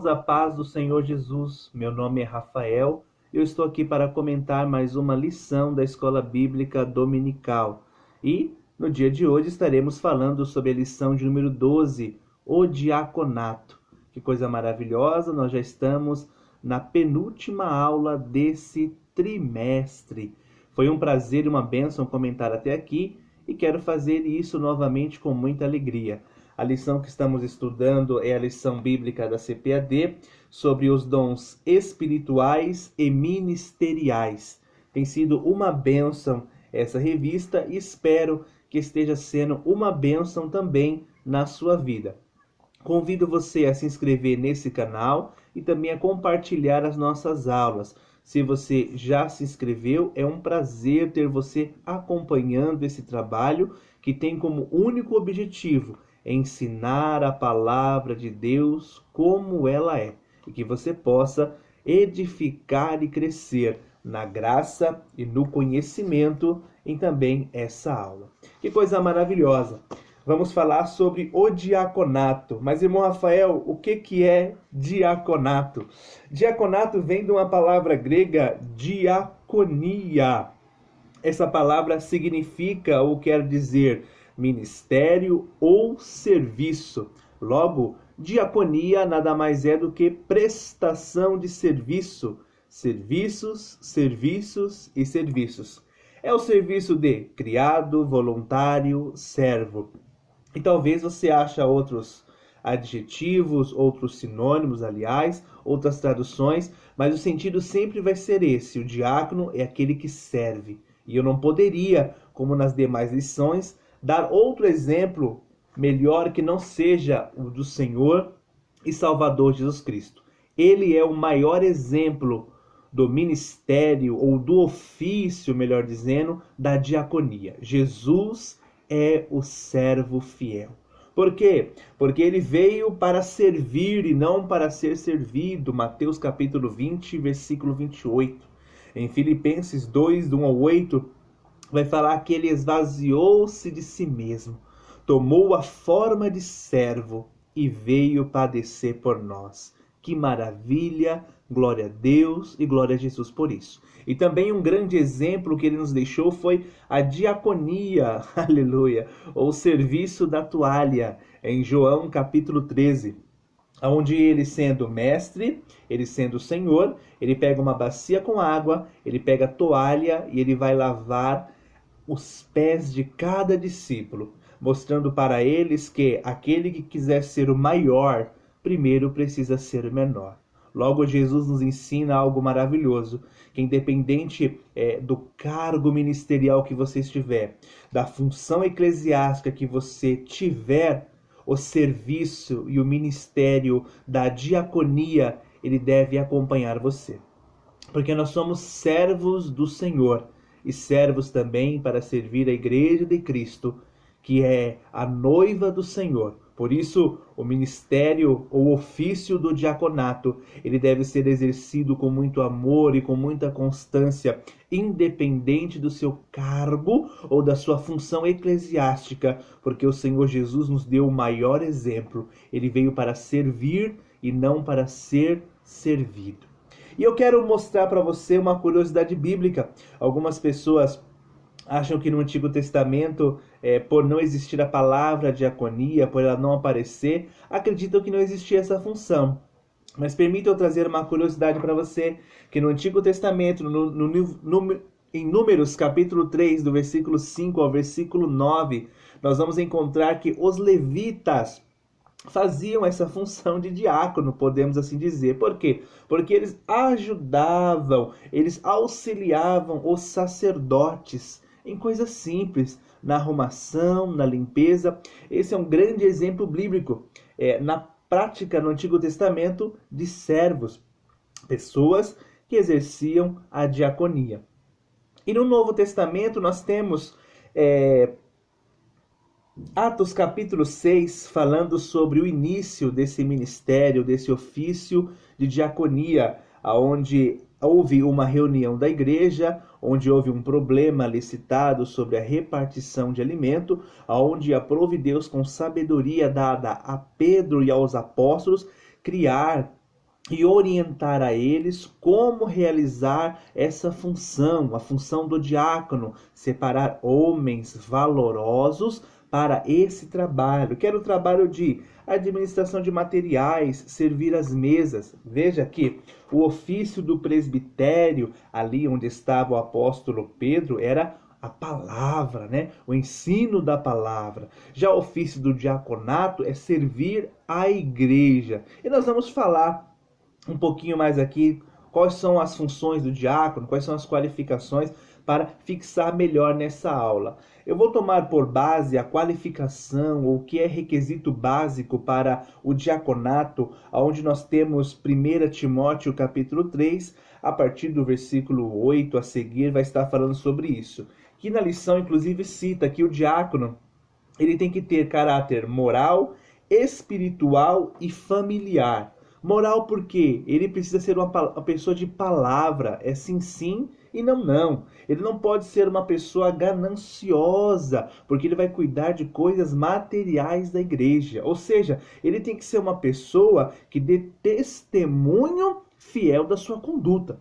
irmãos, a paz do Senhor Jesus. Meu nome é Rafael e eu estou aqui para comentar mais uma lição da Escola Bíblica Dominical. E no dia de hoje estaremos falando sobre a lição de número 12, o diaconato. Que coisa maravilhosa, nós já estamos na penúltima aula desse trimestre. Foi um prazer e uma bênção comentar até aqui e quero fazer isso novamente com muita alegria. A lição que estamos estudando é a lição bíblica da CPAD sobre os dons espirituais e ministeriais. Tem sido uma bênção essa revista e espero que esteja sendo uma bênção também na sua vida. Convido você a se inscrever nesse canal e também a compartilhar as nossas aulas. Se você já se inscreveu, é um prazer ter você acompanhando esse trabalho que tem como único objetivo ensinar a palavra de Deus como ela é, e que você possa edificar e crescer na graça e no conhecimento em também essa aula. Que coisa maravilhosa! Vamos falar sobre o diaconato. Mas, irmão Rafael, o que é diaconato? Diaconato vem de uma palavra grega, diaconia. Essa palavra significa ou quer dizer ministério ou serviço. Logo, diaconia nada mais é do que prestação de serviço. Serviços, serviços e serviços. É o serviço de criado, voluntário, servo. E talvez você ache outros adjetivos, outros sinônimos, aliás, outras traduções, mas o sentido sempre vai ser esse. O diácono é aquele que serve. E eu não poderia, como nas demais lições, dar outro exemplo melhor que não seja o do Senhor e Salvador Jesus Cristo. Ele é o maior exemplo do ministério, ou do ofício, melhor dizendo, da diaconia. Jesus é o servo fiel. Por quê? Porque ele veio para servir e não para ser servido. Mateus capítulo 20, versículo 28. Em Filipenses 2, do 1 ao 8, vai falar que ele esvaziou-se de si mesmo, tomou a forma de servo e veio padecer por nós. Que maravilha! Glória a Deus e glória a Jesus por isso. E também um grande exemplo que ele nos deixou foi a diaconia, aleluia, ou serviço da toalha, em João capítulo 13, onde ele sendo mestre, ele sendo Senhor, ele pega uma bacia com água, ele pega a toalha e ele vai lavar os pés de cada discípulo, mostrando para eles que aquele que quiser ser o maior, primeiro precisa ser o menor. Logo, Jesus nos ensina algo maravilhoso, que independente do cargo ministerial que você estiver, da função eclesiástica que você tiver, o serviço e o ministério da diaconia, ele deve acompanhar você. Porque nós somos servos do Senhor e servos também para servir a Igreja de Cristo, que é a noiva do Senhor. Por isso, o ministério ou ofício do diaconato, ele deve ser exercido com muito amor e com muita constância, independente do seu cargo ou da sua função eclesiástica, porque o Senhor Jesus nos deu o maior exemplo. Ele veio para servir e não para ser servido. E eu quero mostrar para você uma curiosidade bíblica. Algumas pessoas acham que no Antigo Testamento, por não existir a palavra diaconia, por ela não aparecer, acreditam que não existia essa função. Mas permita eu trazer uma curiosidade para você, que no Antigo Testamento, em Números capítulo 3, do versículo 5 ao versículo 9, nós vamos encontrar que os levitas faziam essa função de diácono, podemos assim dizer. Por quê? Porque eles ajudavam, eles auxiliavam os sacerdotes em coisas simples, na arrumação, na limpeza. Esse é um grande exemplo bíblico na prática no Antigo Testamento de servos, pessoas que exerciam a diaconia. E no Novo Testamento nós temos Atos capítulo 6, falando sobre o início desse ministério, desse ofício de diaconia, onde houve uma reunião da igreja, onde houve um problema licitado sobre a repartição de alimento, onde aprove Deus com sabedoria dada a Pedro e aos apóstolos criar e orientar a eles como realizar essa função, a função do diácono, separar homens valorosos para esse trabalho, que era o trabalho de administração de materiais, servir as mesas. Veja aqui, o ofício do presbitério, ali onde estava o apóstolo Pedro, era a palavra, né? O ensino da palavra. Já o ofício do diaconato é servir a igreja. E nós vamos falar um pouquinho mais aqui quais são as funções do diácono, quais são as qualificações para fixar melhor nessa aula. Eu vou tomar por base a qualificação, ou o que é requisito básico para o diaconato, onde nós temos 1 Timóteo capítulo 3, a partir do versículo 8 a seguir, vai estar falando sobre isso. Que na lição, inclusive, cita que o diácono ele tem que ter caráter moral, espiritual e familiar. Moral porque ele precisa ser uma pessoa de palavra, é sim, sim e não, não. Ele não pode ser uma pessoa gananciosa, porque ele vai cuidar de coisas materiais da igreja. Ou seja, ele tem que ser uma pessoa que dê testemunho fiel da sua conduta.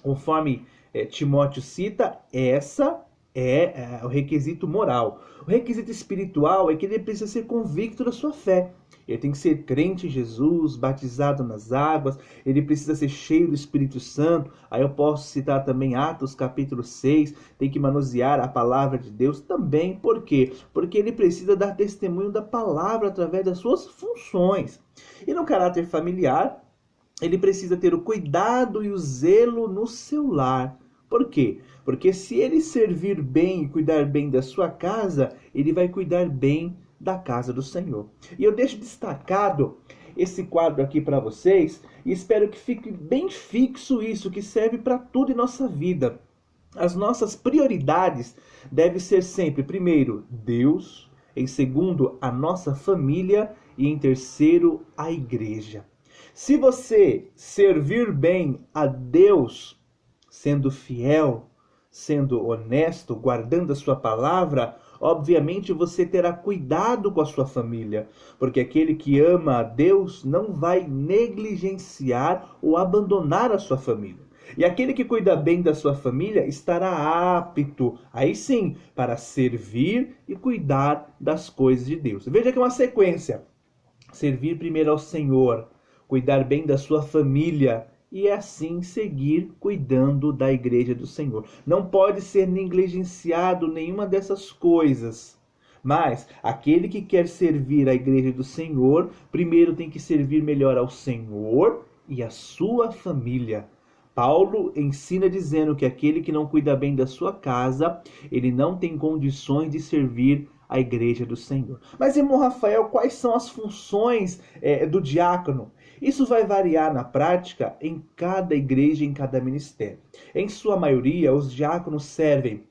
Conforme Timóteo cita, essa é o requisito moral. O requisito espiritual é que ele precisa ser convicto da sua fé. Ele tem que ser crente em Jesus, batizado nas águas, ele precisa ser cheio do Espírito Santo. Aí eu posso citar também Atos capítulo 6, tem que manusear a palavra de Deus também. Por quê? Porque ele precisa dar testemunho da palavra através das suas funções. E no caráter familiar, ele precisa ter o cuidado e o zelo no seu lar. Por quê? Porque se ele servir bem e cuidar bem da sua casa, ele vai cuidar bem da casa do Senhor. E eu deixo destacado esse quadro aqui para vocês e espero que fique bem fixo isso, que serve para tudo em nossa vida. As nossas prioridades devem ser sempre, primeiro, Deus, em segundo, a nossa família e em terceiro, a igreja. Se você servir bem a Deus, sendo fiel, sendo honesto, guardando a sua palavra, obviamente você terá cuidado com a sua família, porque aquele que ama a Deus não vai negligenciar ou abandonar a sua família. E aquele que cuida bem da sua família estará apto, aí sim, para servir e cuidar das coisas de Deus. Veja que é uma sequência. Servir primeiro ao Senhor, cuidar bem da sua família e assim seguir cuidando da igreja do Senhor. Não pode ser negligenciado nenhuma dessas coisas. Mas aquele que quer servir a igreja do Senhor, primeiro tem que servir melhor ao Senhor e à sua família. Paulo ensina dizendo que aquele que não cuida bem da sua casa, ele não tem condições de servir a igreja do Senhor. Mas, irmão Rafael, quais são as funções do diácono? Isso vai variar na prática em cada igreja, em cada ministério. Em sua maioria, os diáconos servem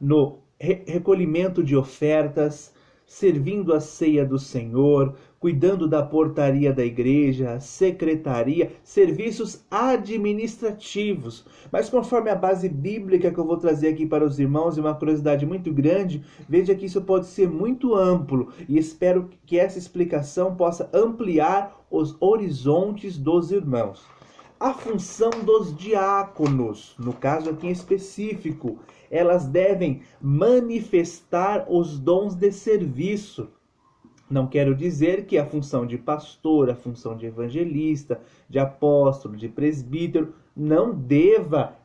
no recolhimento de ofertas, servindo a ceia do Senhor, cuidando da portaria da igreja, secretaria, serviços administrativos. Mas conforme a base bíblica que eu vou trazer aqui para os irmãos, e uma curiosidade muito grande, veja que isso pode ser muito amplo e espero que essa explicação possa ampliar os horizontes dos irmãos. A função dos diáconos, no caso aqui em específico, elas devem manifestar os dons de serviço. Não quero dizer que a função de pastor, a função de evangelista, de apóstolo, de presbítero, não deva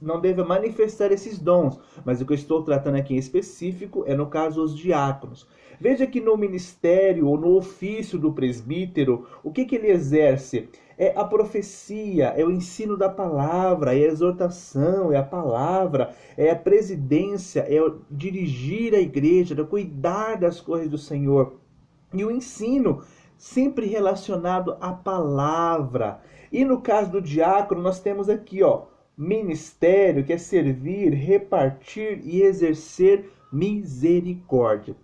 não deva manifestar esses dons. Mas o que eu estou tratando aqui em específico é, no caso, os diáconos. Veja que no ministério ou no ofício do presbítero, o que ele exerce? É a profecia, é o ensino da palavra, é a exortação, é a palavra, é a presidência, é dirigir a igreja, é cuidar das coisas do Senhor. E o ensino sempre relacionado à palavra. E no caso do diácono, nós temos aqui, ministério, que é servir, repartir e exercer misericórdia.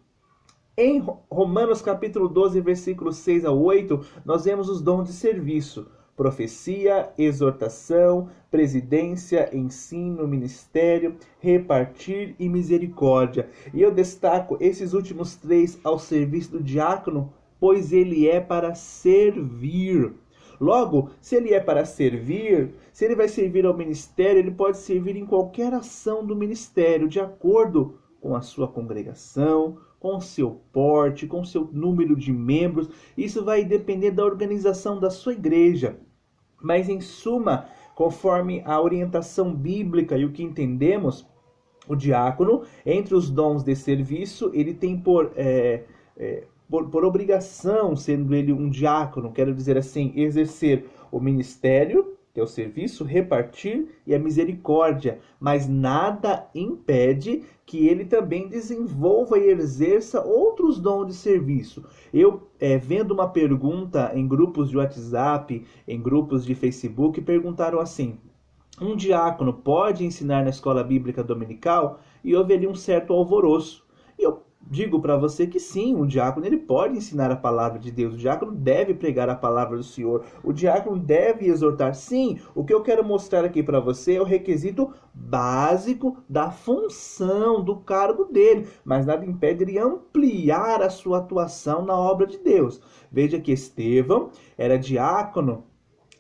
Em Romanos capítulo 12, versículos 6 a 8, nós vemos os dons de serviço: profecia, exortação, presidência, ensino, ministério, repartir e misericórdia. E eu destaco esses últimos três ao serviço do diácono pois ele é para servir. Logo, se ele é para servir, se ele vai servir ao ministério, ele pode servir em qualquer ação do ministério, de acordo com a sua congregação, com o seu porte, com o seu número de membros. Isso vai depender da organização da sua igreja. Mas, em suma, conforme a orientação bíblica e o que entendemos, o diácono, entre os dons de serviço, ele tem por obrigação, sendo ele um diácono, quero dizer assim, exercer o ministério, que é o serviço, repartir e a misericórdia, mas nada impede que ele também desenvolva e exerça outros dons de serviço. Eu, vendo uma pergunta em grupos de WhatsApp, em grupos de Facebook, perguntaram assim: um diácono pode ensinar na escola bíblica dominical? E houve ali um certo alvoroço. E eu digo para você que sim, um diácono ele pode ensinar a palavra de Deus. O diácono deve pregar a palavra do Senhor. O diácono deve exortar. Sim, o que eu quero mostrar aqui para você é o requisito básico da função, do cargo dele. Mas nada impede ele ampliar a sua atuação na obra de Deus. Veja que Estevão era diácono,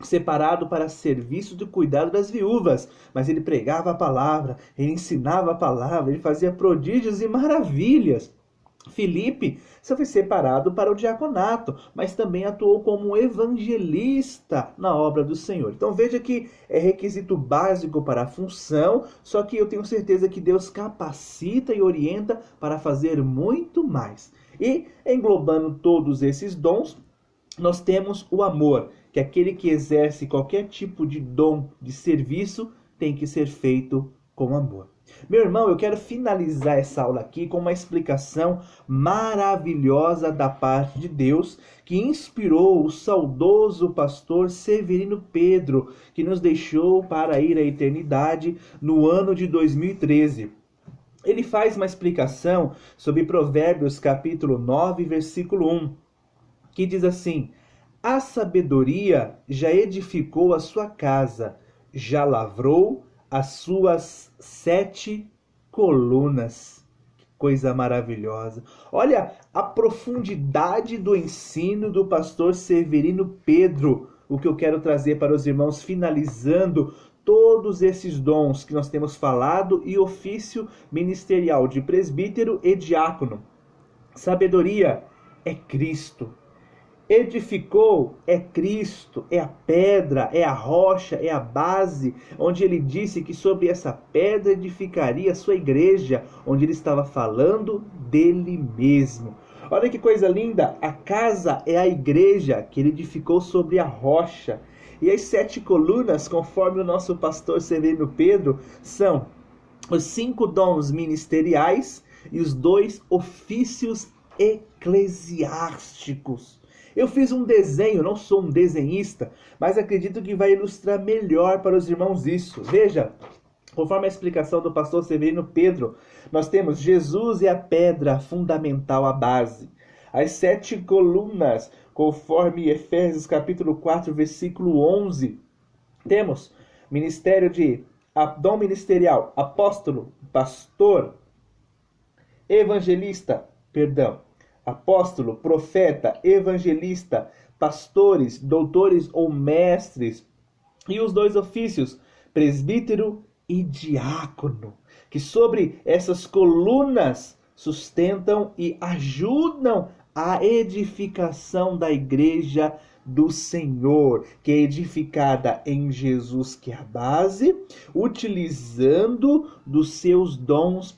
separado para serviço de cuidado das viúvas, mas ele pregava a palavra, ele ensinava a palavra, ele fazia prodígios e maravilhas. Filipe só foi separado para o diaconato, mas também atuou como evangelista na obra do Senhor. Então veja que é requisito básico para a função, só que eu tenho certeza que Deus capacita e orienta para fazer muito mais. E englobando todos esses dons, nós temos o amor, que aquele que exerce qualquer tipo de dom de serviço tem que ser feito com amor. Meu irmão, eu quero finalizar essa aula aqui com uma explicação maravilhosa da parte de Deus, que inspirou o saudoso pastor Severino Pedro, que nos deixou para ir à eternidade no ano de 2013. Ele faz uma explicação sobre Provérbios capítulo 9, versículo 1, que diz assim: a sabedoria já edificou a sua casa, já lavrou as suas 7 colunas. Que coisa maravilhosa. Olha a profundidade do ensino do pastor Severino Pedro. O que eu quero trazer para os irmãos, finalizando todos esses dons que nós temos falado e ofício ministerial de presbítero e diácono. Sabedoria é Cristo. Edificou é Cristo, é a pedra, é a rocha, é a base, onde ele disse que sobre essa pedra edificaria a sua igreja, onde ele estava falando dele mesmo. Olha que coisa linda, a casa é a igreja que ele edificou sobre a rocha. E as 7 colunas, conforme o nosso pastor Severino Pedro, são os 5 dons ministeriais e os 2 ofícios eclesiásticos. Eu fiz um desenho, não sou um desenhista, mas acredito que vai ilustrar melhor para os irmãos isso. Veja, conforme a explicação do pastor Severino Pedro, nós temos Jesus é a pedra fundamental, a base. As 7 colunas, conforme Efésios capítulo 4, versículo 11, temos ministério de dom ministerial, apóstolo, pastor, apóstolo, profeta, evangelista, pastores, doutores ou mestres, e os 2 ofícios, presbítero e diácono, que sobre essas colunas sustentam e ajudam a edificação da igreja do Senhor, que é edificada em Jesus, que é a base, utilizando dos seus dons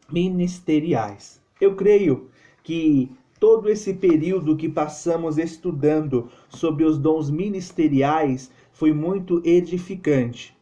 ministeriais. Eu creio que todo esse período que passamos estudando sobre os dons ministeriais foi muito edificante.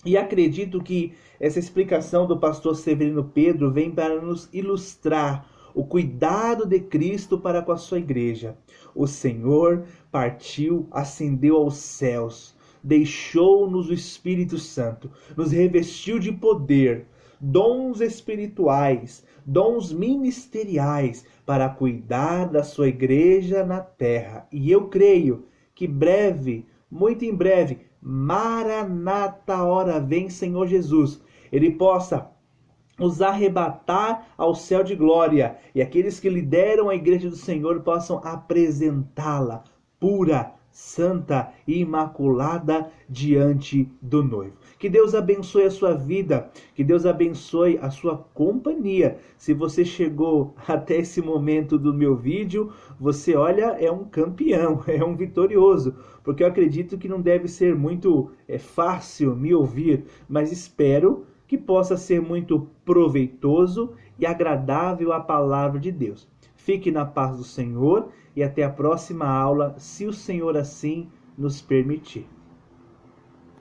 E acredito que essa explicação do pastor Severino Pedro vem para nos ilustrar o cuidado de Cristo para com a sua igreja. O Senhor partiu, ascendeu aos céus, deixou-nos o Espírito Santo, nos revestiu de poder, dons espirituais, dons ministeriais para cuidar da sua igreja na terra. E eu creio que breve, muito em breve, Maranata, hora vem Senhor Jesus, ele possa os arrebatar ao céu de glória, e aqueles que lideram a igreja do Senhor possam apresentá-la pura, santa e imaculada diante do noivo. Que Deus abençoe a sua vida, que Deus abençoe a sua companhia. Se você chegou até esse momento do meu vídeo, você olha, é um campeão, é um vitorioso, porque eu acredito que não deve ser muito fácil me ouvir, mas espero que possa ser muito proveitoso e agradável a palavra de Deus. Fique na paz do Senhor e até a próxima aula, se o Senhor assim nos permitir.